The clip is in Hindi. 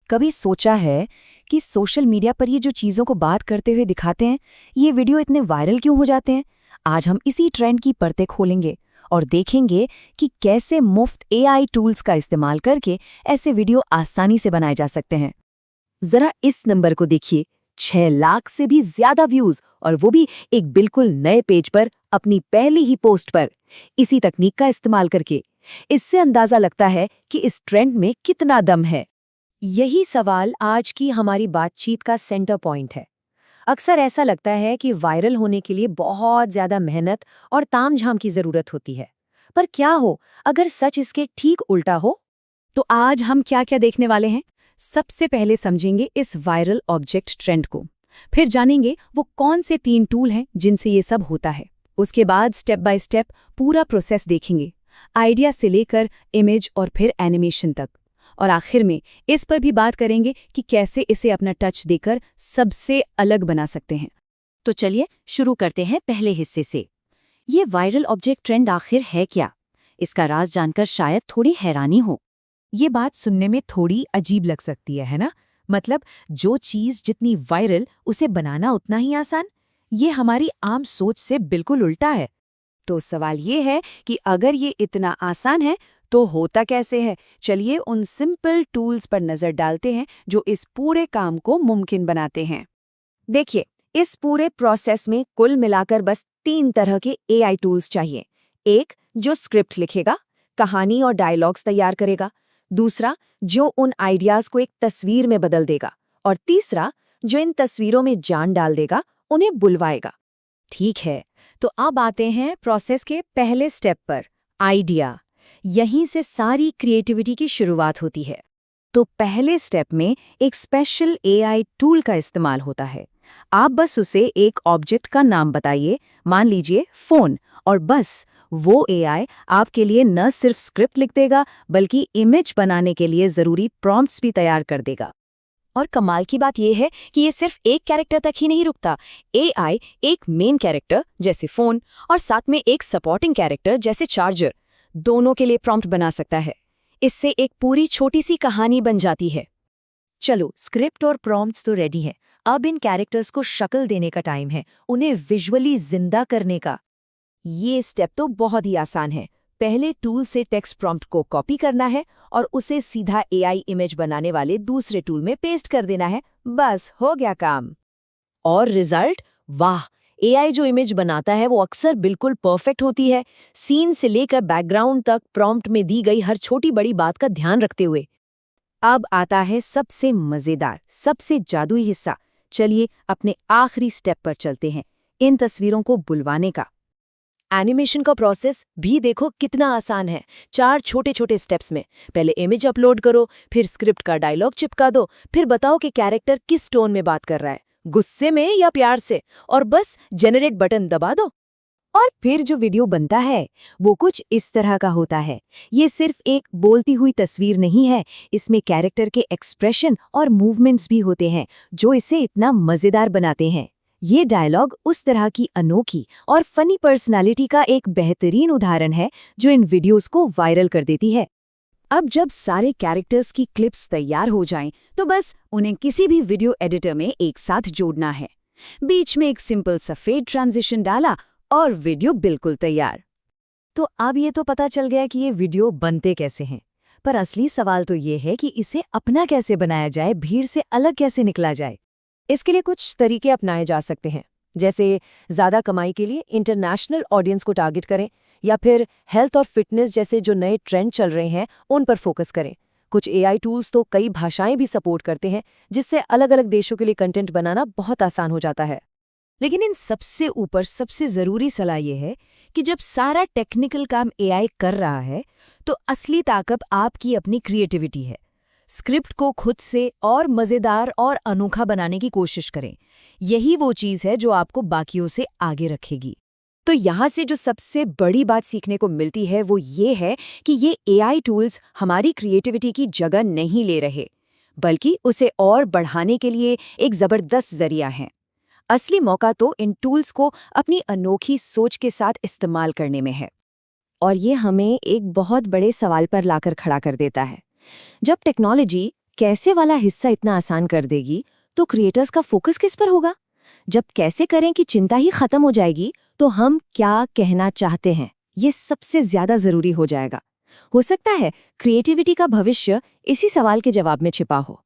कभी सोचा है कि सोशल मीडिया पर ये जो चीज़ों को बात करते हुए दिखाते हैं, ये वीडियो इतने वायरल क्यों हो जाते हैं? आज हम इसी ट्रेंड की परतें खोलेंगे और देखेंगे कि कैसे मुफ्त एआई टूल्स का इस्तेमाल करके ऐसे वीडियो आसानी से बनाए जा सकते हैं। जरा इस नंबर को देखिए, 6 लाख से भी ज्यादा व्यूज, और वो भी एक बिल्कुल नए पेज पर, अपनी पहली ही पोस्ट पर, इसी तकनीक का इस्तेमाल करके। इससे अंदाजा लगता है कि इस ट्रेंड में कितना दम है। यही सवाल आज की हमारी बातचीत का सेंटर पॉइंट है। अक्सर ऐसा लगता है कि वायरल होने के लिए बहुत ज्यादा मेहनत और तामझाम की जरूरत होती है। पर क्या हो अगर सच इसके ठीक उल्टा हो? तो आज हम क्या क्या देखने वाले हैं? सबसे पहले समझेंगे इस वायरल ऑब्जेक्ट ट्रेंड को। फिर जानेंगे वो कौन से 3 टूल हैं जिनसे ये सब होता है। उसके बाद स्टेप बाय स्टेप पूरा प्रोसेस देखेंगे, आइडिया से लेकर इमेज और फिर एनिमेशन तक। और आखिर में इस पर भी बात करेंगे कि कैसे इसे अपना टच देकर सबसे अलग बना सकते हैं। तो चलिए शुरू करते हैं पहले हिस्से से। ये वायरल ऑब्जेक्ट ट्रेंड आखिर है क्या? इसका राज जानकर शायद थोड़ी हैरानी हो। ये बात सुनने में थोड़ी अजीब लग सकती है ना? मतलब जो चीज़ जितनी वायरल उसे बनाना उतना ही आसान। ये हमारी आम सोच से बिल्कुल उल्टा है। तो सवाल ये है कि अगर ये इतना आसान है तो होता कैसे है? चलिए उन सिंपल टूल्स पर नजर डालते हैं जो इस पूरे काम को मुमकिन बनाते हैं। देखिए, इस पूरे प्रोसेस में कुल मिलाकर बस 3 तरह के एआई टूल्स चाहिए। एक जो स्क्रिप्ट लिखेगा, कहानी और डायलॉग्स तैयार करेगा। दूसरा जो उन आइडियाज को एक तस्वीर में बदल देगा। और तीसरा जो इन तस्वीरों में जान डाल देगा, उन्हें बुलवाएगा। ठीक है, तो अब आते हैं प्रोसेस के पहले स्टेप पर, आइडिया। यहीं से सारी क्रिएटिविटी की शुरुआत होती है। तो पहले स्टेप में एक स्पेशल एआई टूल का इस्तेमाल होता है। आप बस उसे एक ऑब्जेक्ट का नाम बताइए, मान लीजिए फ़ोन, और बस वो एआई आपके लिए न सिर्फ स्क्रिप्ट लिख देगा बल्कि इमेज बनाने के लिए ज़रूरी प्रॉम्प्ट्स भी तैयार कर देगा। और कमाल की बात यह है कि ये सिर्फ एक कैरेक्टर तक ही नहीं रुकता। एआई एक मेन कैरेक्टर जैसे फ़ोन और साथ में एक सपोर्टिंग कैरेक्टर जैसे चार्जर, दोनों के लिए प्रॉम्प्ट बना सकता है। इससे एक पूरी छोटी सी कहानी बन जाती है। चलो, स्क्रिप्ट और प्रॉम्प्ट्स तो रेडी हैं। अब इन कैरेक्टर्स को शक्ल देने का टाइम है, उन्हें विजुअली जिंदा करने का। ये स्टेप तो बहुत ही आसान है। पहले टूल से टेक्स्ट प्रॉम्प्ट को कॉपी करना है और उसे सीधा एआई इमेज बनाने वाले दूसरे टूल में पेस्ट कर देना है। बस हो गया काम। और रिजल्ट, वाह! एआई जो इमेज बनाता है वो अक्सर बिल्कुल परफेक्ट होती है, सीन से लेकर बैकग्राउंड तक प्रॉम्प्ट में दी गई हर छोटी बड़ी बात का ध्यान रखते हुए। अब आता है सबसे मजेदार, सबसे जादुई हिस्सा। चलिए अपने आखिरी स्टेप पर चलते हैं, इन तस्वीरों को बुलवाने का। एनिमेशन का प्रोसेस भी देखो कितना आसान है। 4 छोटे छोटे स्टेप्स में। पहले इमेज अपलोड करो, फिर स्क्रिप्ट का डायलॉग चिपका दो, फिर बताओ कि कैरेक्टर किस टोन में बात कर रहा है, गुस्से में या प्यार से, और बस जनरेट बटन दबा दो। और फिर जो वीडियो बनता है वो कुछ इस तरह का होता है। ये सिर्फ एक बोलती हुई तस्वीर नहीं है, इसमें कैरेक्टर के एक्सप्रेशन और मूवमेंट्स भी होते हैं जो इसे इतना मजेदार बनाते हैं। ये डायलॉग उस तरह की अनोखी और फनी पर्सनालिटी का एक बेहतरीन उदाहरण है जो इन वीडियोस को वायरल कर देती है। अब जब सारे कैरेक्टर्स की क्लिप्स तैयार हो जाएं, तो बस उन्हें किसी भी वीडियो एडिटर में एक साथ जोड़ना है। बीच में एक सिंपल सा फेड ट्रांजिशन डाला और वीडियो बिल्कुल तैयार। तो अब ये तो पता चल गया कि ये वीडियो बनते कैसे हैं, पर असली सवाल तो ये है कि इसे अपना कैसे बनाया जाए, भीड़ से अलग कैसे निकला जाए। इसके लिए कुछ तरीके अपनाए जा सकते हैं, जैसे ज़्यादा कमाई के लिए इंटरनेशनल ऑडियंस को टारगेट करें, या फिर हेल्थ और फिटनेस जैसे जो नए ट्रेंड चल रहे हैं उन पर फोकस करें। कुछ एआई टूल्स तो कई भाषाएं भी सपोर्ट करते हैं, जिससे अलग अलग देशों के लिए कंटेंट बनाना बहुत आसान हो जाता है। लेकिन इन सबसे ऊपर सबसे ज़रूरी सलाह ये है कि जब सारा टेक्निकल काम एआई कर रहा है, तो असली ताकत आपकी अपनी क्रिएटिविटी है। स्क्रिप्ट को खुद से और मज़ेदार और अनोखा बनाने की कोशिश करें। यही वो चीज़ है जो आपको बाकियों से आगे रखेगी। तो यहाँ से जो सबसे बड़ी बात सीखने को मिलती है वो ये है कि ये एआई टूल्स हमारी क्रिएटिविटी की जगह नहीं ले रहे, बल्कि उसे और बढ़ाने के लिए एक ज़बरदस्त ज़रिया है। असली मौका तो इन टूल्स को अपनी अनोखी सोच के साथ इस्तेमाल करने में है। और ये हमें एक बहुत बड़े सवाल पर लाकर खड़ा कर देता है। जब टेक्नोलॉजी कैसे वाला हिस्सा इतना आसान कर देगी, तो क्रिएटर्स का फोकस किस पर होगा? जब कैसे करें कि चिंता ही खत्म हो जाएगी, तो हम क्या कहना चाहते हैं ये सबसे ज्यादा जरूरी हो जाएगा। हो सकता है क्रिएटिविटी का भविष्य इसी सवाल के जवाब में छिपा हो।